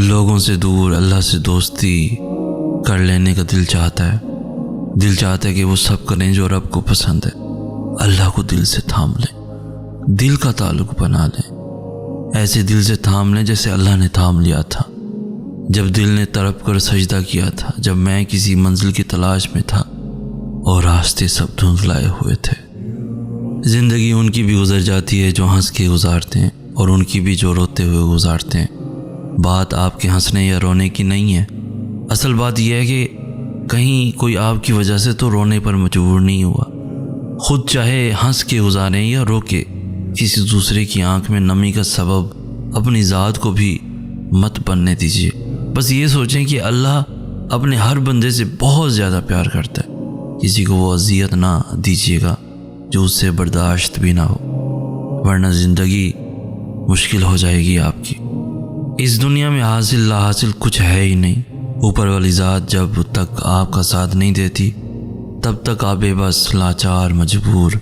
لوگوں سے دور اللہ سے دوستی کر لینے کا دل چاہتا ہے کہ وہ سب کریں جو رب کو پسند ہے۔ اللہ کو دل سے تھام لیں، دل کا تعلق بنا لیں، ایسے دل سے تھام لیں جیسے اللہ نے تھام لیا تھا جب دل نے تڑپ کر سجدہ کیا تھا، جب میں کسی منزل کی تلاش میں تھا اور راستے سب دھندلائے ہوئے تھے۔ زندگی ان کی بھی گزر جاتی ہے جو ہنس کے گزارتے ہیں، اور ان کی بھی جو روتے ہوئے گزارتے ہیں۔ بات آپ کے ہنسنے یا رونے کی نہیں ہے، اصل بات یہ ہے کہ کہیں کوئی آپ کی وجہ سے تو رونے پر مجبور نہیں ہوا۔ خود چاہے ہنس کے گزاریں یا رو کے، کسی دوسرے کی آنکھ میں نمی کا سبب اپنی ذات کو بھی مت بننے دیجیے۔ بس یہ سوچیں کہ اللہ اپنے ہر بندے سے بہت زیادہ پیار کرتا ہے، کسی کو وہ اذیت نہ دیجیے گا جو اس سے برداشت بھی نہ ہو، ورنہ زندگی مشکل ہو جائے گی آپ کی۔ اس دنیا میں حاصل لا حاصل کچھ ہے ہی نہیں۔ اوپر والی ذات جب تک آپ کا ساتھ نہیں دیتی تب تک آپ بے بس، لاچار، مجبور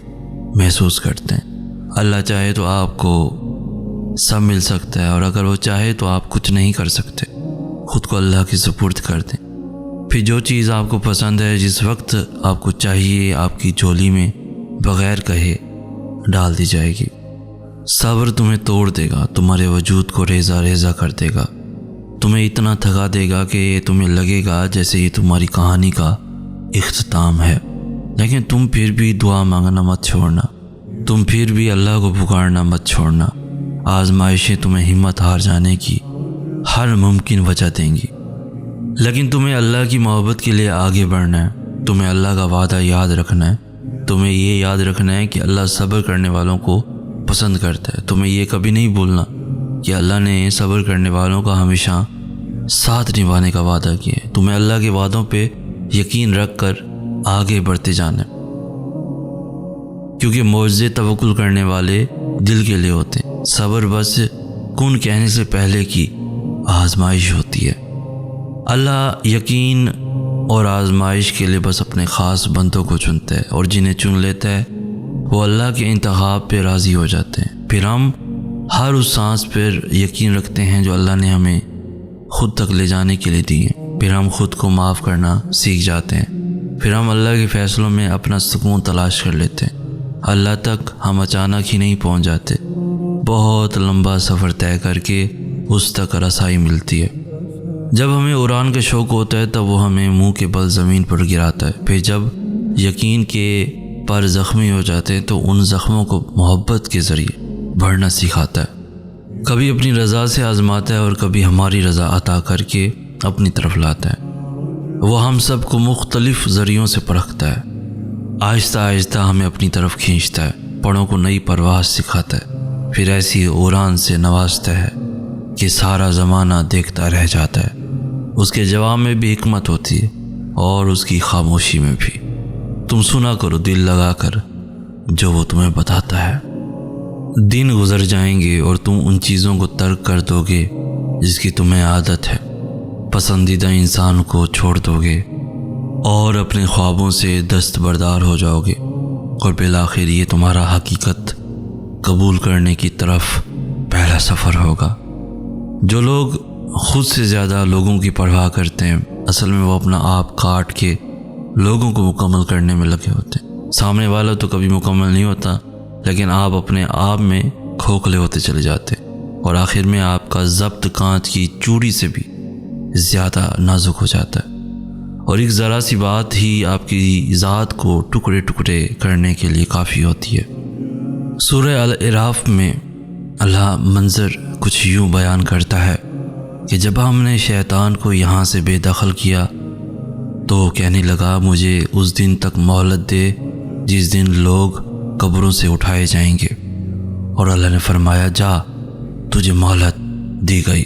محسوس کرتے ہیں۔ اللہ چاہے تو آپ کو سب مل سکتا ہے، اور اگر وہ چاہے تو آپ کچھ نہیں کر سکتے۔ خود کو اللہ کے سپرد کر دیں، پھر جو چیز آپ کو پسند ہے، جس وقت آپ کو چاہیے، آپ کی جھولی میں بغیر کہے ڈال دی جائے گی۔ صبر تمہیں توڑ دے گا، تمہارے وجود کو ریزہ ریزہ کر دے گا، تمہیں اتنا تھکا دے گا کہ تمہیں لگے گا جیسے یہ تمہاری کہانی کا اختتام ہے۔ لیکن تم پھر بھی دعا مانگنا مت چھوڑنا، تم پھر بھی اللہ کو پکارنا مت چھوڑنا۔ آزمائشیں تمہیں ہمت ہار جانے کی ہر ممکن وجہ دیں گی، لیکن تمہیں اللہ کی محبت کے لیے آگے بڑھنا ہے، تمہیں اللہ کا وعدہ یاد رکھنا ہے، تمہیں یہ یاد رکھنا ہے کہ اللہ صبر کرنے والوں کو پسند کرتا ہے۔ تمہیں یہ کبھی نہیں بھولنا کہ اللہ نے صبر کرنے والوں کا ہمیشہ ساتھ نبھانے کا وعدہ کیا ہے۔ تمہیں اللہ کے وعدوں پہ یقین رکھ کر آگے بڑھتے جانا ہے، کیونکہ معجزے توکل کرنے والے دل کے لیے ہوتے ہیں۔ صبر بس کن کہنے سے پہلے کی آزمائش ہوتی ہے۔ اللہ یقین اور آزمائش کے لیے بس اپنے خاص بندوں کو چنتا ہے، اور جنہیں چن لیتا ہے وہ اللہ کے انتخاب پہ راضی ہو جاتے ہیں۔ پھر ہم ہر اس سانس پر یقین رکھتے ہیں جو اللہ نے ہمیں خود تک لے جانے کے لیے دی ہے۔ پھر ہم خود کو معاف کرنا سیکھ جاتے ہیں، پھر ہم اللہ کے فیصلوں میں اپنا سکون تلاش کر لیتے ہیں۔ اللہ تک ہم اچانک ہی نہیں پہنچ جاتے، بہت لمبا سفر طے کر کے اس تک رسائی ملتی ہے۔ جب ہمیں اڑان کا شوق ہوتا ہے تب وہ ہمیں منہ کے بل زمین پر گراتا ہے، پھر جب یقین کے پر زخمی ہو جاتے ہیں تو ان زخموں کو محبت کے ذریعے بھرنا سکھاتا ہے۔ کبھی اپنی رضا سے آزماتا ہے اور کبھی ہماری رضا عطا کر کے اپنی طرف لاتا ہے۔ وہ ہم سب کو مختلف ذریعوں سے پرکھتا ہے، آہستہ آہستہ ہمیں اپنی طرف کھینچتا ہے، پڑوں کو نئی پرواز سکھاتا ہے، پھر ایسی اڑان سے نوازتا ہے کہ سارا زمانہ دیکھتا رہ جاتا ہے۔ اس کے جواب میں بھی حکمت ہوتی ہے اور اس کی خاموشی میں بھی۔ تم سنا کرو دل لگا کر جو وہ تمہیں بتاتا ہے۔ دن گزر جائیں گے اور تم ان چیزوں کو ترک کر دو گے جس کی تمہیں عادت ہے، پسندیدہ انسان کو چھوڑ دو گے اور اپنے خوابوں سے دستبردار ہو جاؤ گے، اور بالآخر یہ تمہارا حقیقت قبول کرنے کی طرف پہلا سفر ہوگا۔ جو لوگ خود سے زیادہ لوگوں کی پرواہ کرتے ہیں، اصل میں وہ اپنا آپ کاٹ کے لوگوں کو مکمل کرنے میں لگے ہوتے ہیں۔ سامنے والا تو کبھی مکمل نہیں ہوتا، لیکن آپ اپنے آپ میں کھوکھلے ہوتے چلے جاتے ہیں، اور آخر میں آپ کا ضبط کانچ کی چوڑی سے بھی زیادہ نازک ہو جاتا ہے، اور ایک ذرا سی بات ہی آپ کی ذات کو ٹکڑے ٹکڑے کرنے کے لیے کافی ہوتی ہے۔ سورہ الاعراف میں اللہ منظر کچھ یوں بیان کرتا ہے کہ جب ہم نے شیطان کو یہاں سے بے دخل کیا تو کہنے لگا مجھے اس دن تک مہلت دے جس دن لوگ قبروں سے اٹھائے جائیں گے، اور اللہ نے فرمایا جا تجھے مہلت دی گئی۔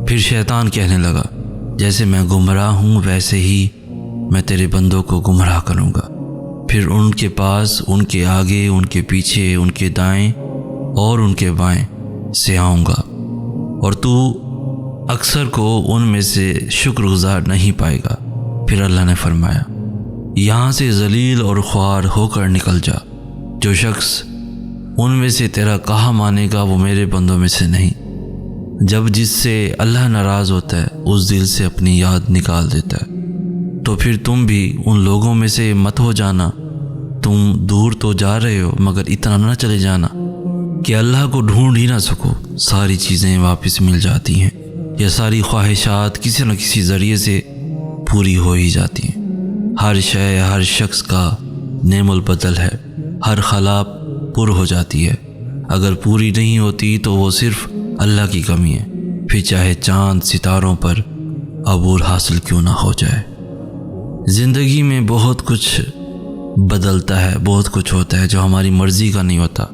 پھر شیطان کہنے لگا جیسے میں گمراہ ہوں ویسے ہی میں تیرے بندوں کو گمراہ کروں گا، پھر ان کے پاس، ان کے آگے، ان کے پیچھے، ان کے دائیں اور ان کے بائیں سے آؤں گا، اور تو اکثر کو ان میں سے شکر گزار نہیں پائے گا۔ پھر اللہ نے فرمایا یہاں سے ذلیل اور خوار ہو کر نکل جا۔ جو شخص ان میں سے تیرا کہا مانے گا وہ میرے بندوں میں سے نہیں۔ جب جس سے اللہ ناراض ہوتا ہے اس دل سے اپنی یاد نکال دیتا ہے۔ تو پھر تم بھی ان لوگوں میں سے مت ہو جانا۔ تم دور تو جا رہے ہو مگر اتنا نہ چلے جانا کہ اللہ کو ڈھونڈ ہی نہ سکو۔ ساری چیزیں واپس مل جاتی ہیں، یہ ساری خواہشات کسی نہ کسی ذریعے سے پوری ہو ہی جاتی ہیں۔ ہر شے ہر شخص کا نعم البدل ہے، ہر خلا پر ہو جاتی ہے، اگر پوری نہیں ہوتی تو وہ صرف اللہ کی کمی ہے، پھر چاہے چاند ستاروں پر عبور حاصل کیوں نہ ہو جائے۔ زندگی میں بہت کچھ بدلتا ہے، بہت کچھ ہوتا ہے جو ہماری مرضی کا نہیں ہوتا،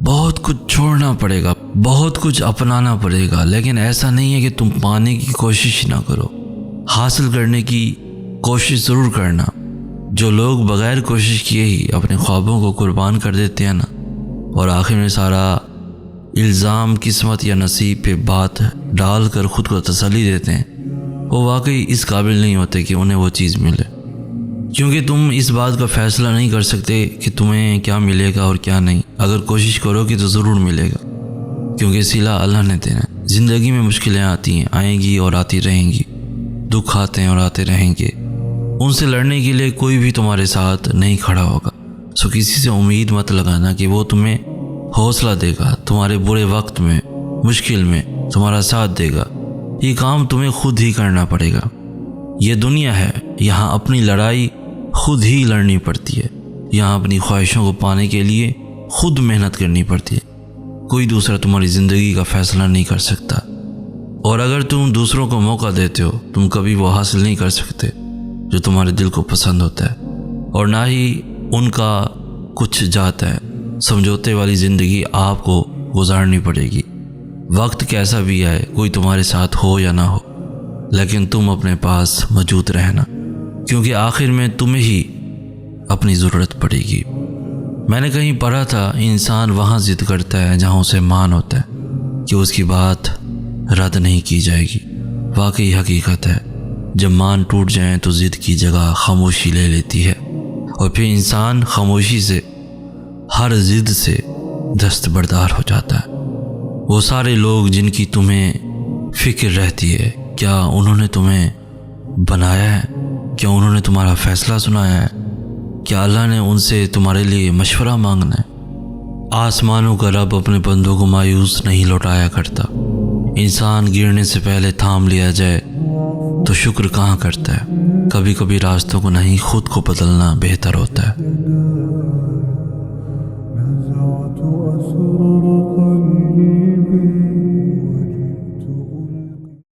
بہت کچھ چھوڑنا پڑے گا، بہت کچھ اپنانا پڑے گا، لیکن ایسا نہیں ہے کہ تم پانے کی کوشش نہ کرو، حاصل کرنے کی کوشش ضرور کرنا۔ جو لوگ بغیر کوشش کیے ہی اپنے خوابوں کو قربان کر دیتے ہیں نا، اور آخر میں سارا الزام قسمت یا نصیب پہ بات ڈال کر خود کو تسلی دیتے ہیں، وہ واقعی اس قابل نہیں ہوتے کہ انہیں وہ چیز ملے، کیونکہ تم اس بات کا فیصلہ نہیں کر سکتے کہ تمہیں کیا ملے گا اور کیا نہیں۔ اگر کوشش کرو گے تو ضرور ملے گا، کیونکہ صلہ اللہ نے دینا ہے۔ زندگی میں مشکلیں آتی ہیں، آئیں گی اور آتی رہیں گی، دکھ آتے ہیں اور آتے رہیں گے، ان سے لڑنے کے لیے کوئی بھی تمہارے ساتھ نہیں کھڑا ہوگا۔ سو کسی سے امید مت لگانا کہ وہ تمہیں حوصلہ دے گا، تمہارے برے وقت میں مشکل میں تمہارا ساتھ دے گا۔ یہ کام تمہیں خود ہی کرنا پڑے گا۔ یہ دنیا ہے، یہاں اپنی لڑائی خود ہی لڑنی پڑتی ہے، یہاں اپنی خواہشوں کو پانے کے لیے خود محنت کرنی پڑتی ہے، کوئی دوسرا تمہاری زندگی کا فیصلہ نہیں کر سکتا۔ اور اگر تم دوسروں کو موقع دیتے ہو تم کبھی وہ حاصل نہیں کر سکتے جو تمہارے دل کو پسند ہوتا ہے، اور نہ ہی ان کا کچھ جاتا ہے۔ سمجھوتے والی زندگی آپ کو گزارنی پڑے گی، وقت کیسا بھی آئے، کوئی تمہارے ساتھ ہو یا نہ ہو، لیکن تم اپنے پاس موجود رہنا، کیونکہ آخر میں تمہیں ہی اپنی ضرورت پڑے گی۔ میں نے کہیں پڑھا تھا انسان وہاں ضد کرتا ہے جہاں اسے مان ہوتا ہے کہ اس کی بات رد نہیں کی جائے گی۔ واقعی حقیقت ہے، جب مان ٹوٹ جائیں تو ضد کی جگہ خاموشی لے لیتی ہے، اور پھر انسان خاموشی سے ہر ضد سے دستبردار ہو جاتا ہے۔ وہ سارے لوگ جن کی تمہیں فکر رہتی ہے، کیا انہوں نے تمہیں بنایا ہے؟ کیا انہوں نے تمہارا فیصلہ سنایا ہے؟ کیا اللہ نے ان سے تمہارے لیے مشورہ مانگنا ہے؟ آسمانوں کا رب اپنے بندوں کو مایوس نہیں لوٹایا کرتا۔ انسان گرنے سے پہلے تھام لیا جائے تو شکر کہاں کرتا ہے۔ کبھی کبھی راستوں کو نہیں خود کو بدلنا بہتر ہوتا ہے۔